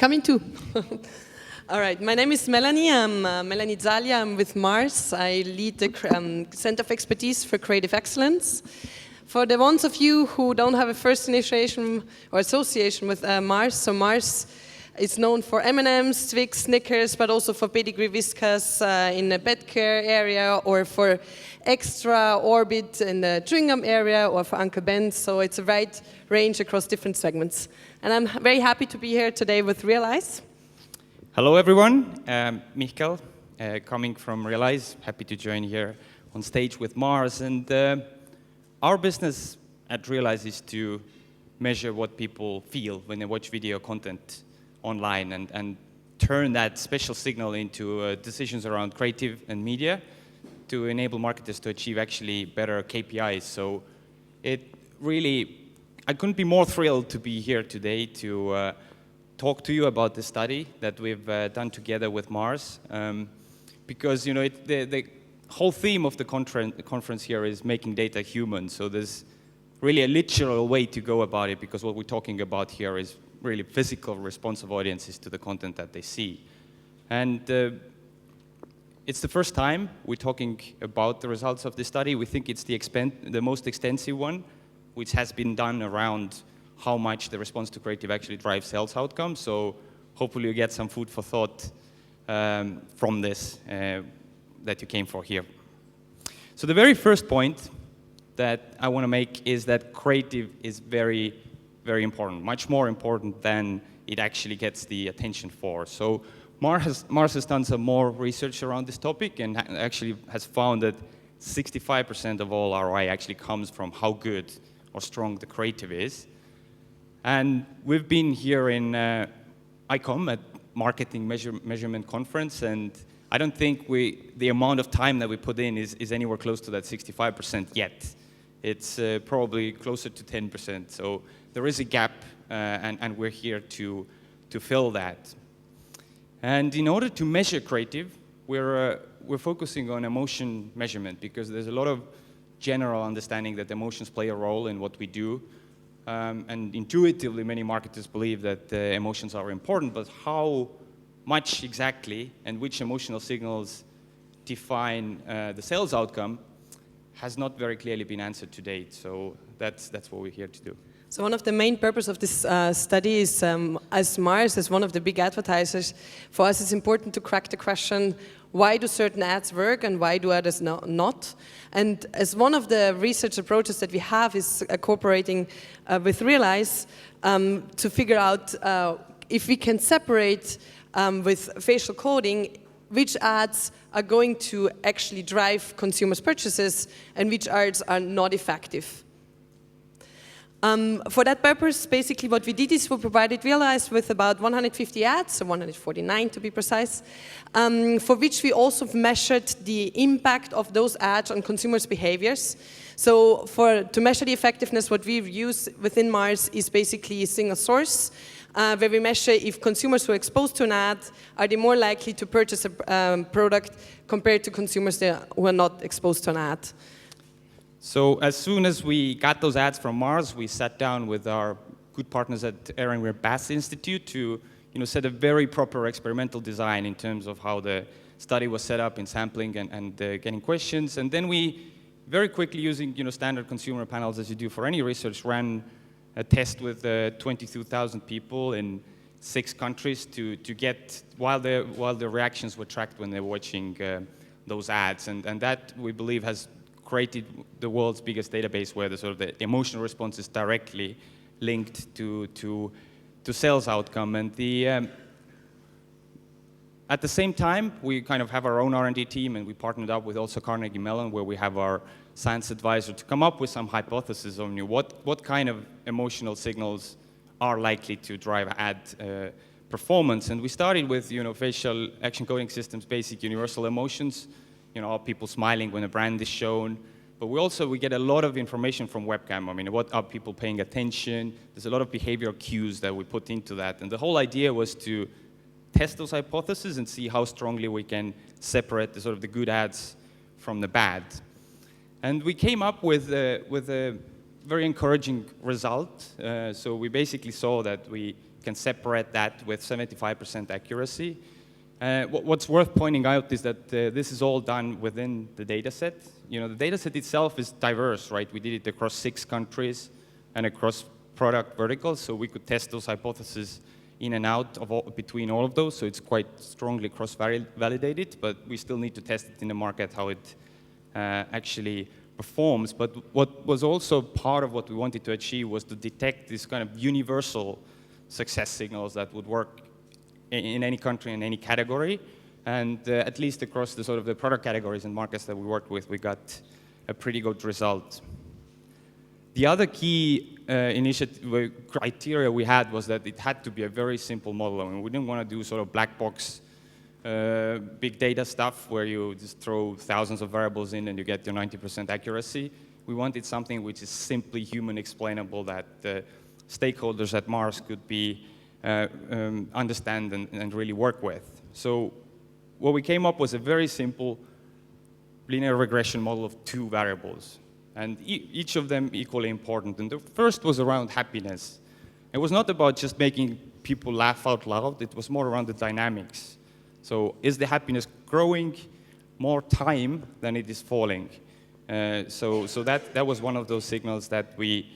coming too. All right, my name is Melanie. I'm Melanie Zaglia. I'm with Mars. I lead the Center of Expertise for Creative Excellence. For the ones of you who don't have a first initiation or association with Mars, so Mars is known for M&M's, Twix, Snickers, but also for Pedigree Whiskas in the pet care area, or for Extra Orbit in the chewing gum area, or for Uncle Ben's. So it's a wide range across different segments. And I'm very happy to be here today with Realeyes. Hello, everyone. Mihkel, coming from Realeyes. Happy to join here on stage with Mars. And our business at Realeyes is to measure what people feel when they watch video content online and turn that special signal into decisions around creative and media to enable marketers to achieve actually better KPIs. So it really, I couldn't be more thrilled to be here today to talk to you about the study that we've done together with Mars, because the whole theme of the conference here is making data human. So there's really a literal way to go about it, because what we're talking about here is really physical responsive audiences to the content that they see. And it's the first time we're talking about the results of this study. We think it's the most extensive one, which has been done around how much the response to creative actually drives sales outcomes. So hopefully you get some food for thought from this that you came for here. So the very first point that I want to make is that creative is very, very important, much more important than it actually gets the attention for. So Mars has done some more research around this topic and actually has found that 65% of all ROI actually comes from how good or strong the creative is. And we've been here in ICOM at Marketing Measurement Conference, and I don't think the amount of time that we put in is anywhere close to that 65% yet. It's probably closer to 10%. So there is a gap, and we're here to fill that. And in order to measure creative, we're focusing on emotion measurement, because there's a lot of general understanding that emotions play a role in what we do. And intuitively, many marketers believe that emotions are important, but how much exactly and which emotional signals define the sales outcome has not very clearly been answered to date. So that's what we're here to do. So one of the main purposes of this study is, as Mars, as one of the big advertisers, for us it's important to crack the question, why do certain ads work and why do others not? And as one of the research approaches that we have is cooperating with Realeyes to figure out if we can separate with facial coding which ads are going to actually drive consumers' purchases and which ads are not effective. For that purpose, basically what we did is we provided Realeyes with about 150 ads, so 149 to be precise, for which we also measured the impact of those ads on consumers' behaviors. So to measure the effectiveness, what we use within Mars is basically a single source, where we measure if consumers who are exposed to an ad, are they more likely to purchase a product compared to consumers who are not exposed to an ad. So as soon as we got those ads from Mars, we sat down with our good partners at Ehrenwehr Bass Institute to set a very proper experimental design in terms of how the study was set up in sampling and getting questions. And then we very quickly, using standard consumer panels as you do for any research, ran a test with 22,000 people in 6 countries to get, while the reactions were tracked when they were watching those ads. And that, we believe, has created the world's biggest database where the emotional response is directly linked to sales outcome. And at the same time, we kind of have our own R&D team, and we partnered up with also Carnegie Mellon, where we have our science advisor to come up with some hypotheses on what kind of emotional signals are likely to drive ad performance. And we started with facial action coding systems, basic universal emotions, are people smiling when a brand is shown. But we get a lot of information from webcam. I mean, what are people paying attention? There's a lot of behavioral cues that we put into that. And the whole idea was to test those hypotheses and see how strongly we can separate the good ads from the bad. And we came up with a very encouraging result. So we basically saw that can separate that with 75% accuracy. What's worth pointing out is that this is all done within the data set. You know, the data set itself is diverse, right? We did it across 6 countries and across product verticals, so we could test those hypotheses in and out of between all of those, so it's quite strongly cross-validated, but we still need to test it in the market how it actually performs. But what was also part of what we wanted to achieve was to detect these kind of universal success signals that would work in any country, in any category. And at least across the sort of the product categories and markets that we worked with, we got a pretty good result. The other key criteria we had was that it had to be a very simple model. I mean, we didn't want to do sort of black box big data stuff where you just throw thousands of variables in and you get your 90% accuracy. We wanted something which is simply human explainable that stakeholders at Mars could be understand and really work with. So what we came up was a very simple linear regression model of 2 variables. And each of them equally important. And the first was around happiness. It was not about just making people laugh out loud. It was more around the dynamics. So is the happiness growing more time than it is falling? So that was one of those signals that we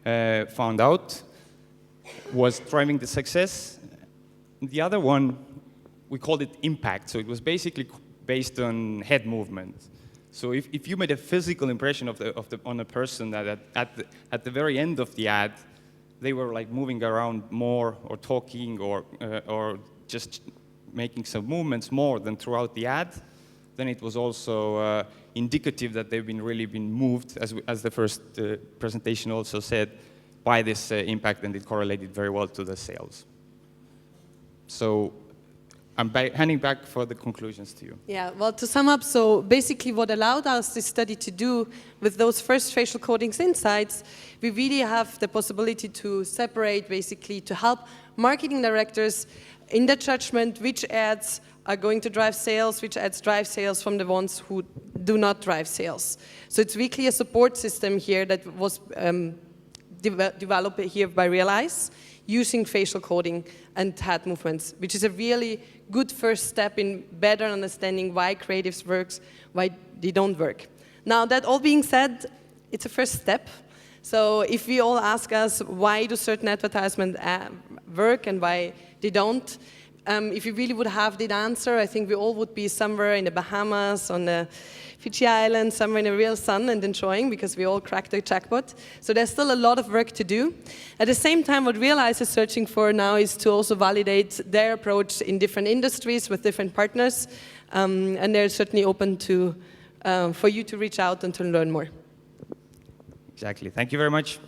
found out was driving the success. The other one, we called it impact. So it was basically based on head movement. So if you made a physical impression on a person that at the very end of the ad, they were like moving around more or talking or just making some movements more than throughout the ad, then it was also indicative that they've really been moved, as the first presentation also said, by this impact, and it correlated very well to the sales. So I'm handing back for the conclusions to you. Yeah, well, to sum up, so basically what allowed us this study to do with those first facial codings insights, we really have the possibility to separate, basically, to help marketing directors in the judgment which ads are going to drive sales, which ads drive sales from the ones who do not drive sales. So it's really a support system here that was developed here by Realeyes, using facial coding and head movements, which is a really good first step in better understanding why creatives works, why they don't work. Now, that all being said, it's a first step. So if we all ask us why do certain advertisements work and why they don't, if we really would have the answer, I think we all would be somewhere in the Bahamas, on the Fiji Islands, somewhere in the real sun and enjoying, because we all cracked the jackpot. So there's still a lot of work to do. At the same time, what Realeyes is searching for now is to also validate their approach in different industries with different partners. And they're certainly open to, for you to reach out and to learn more. Exactly. Thank you very much.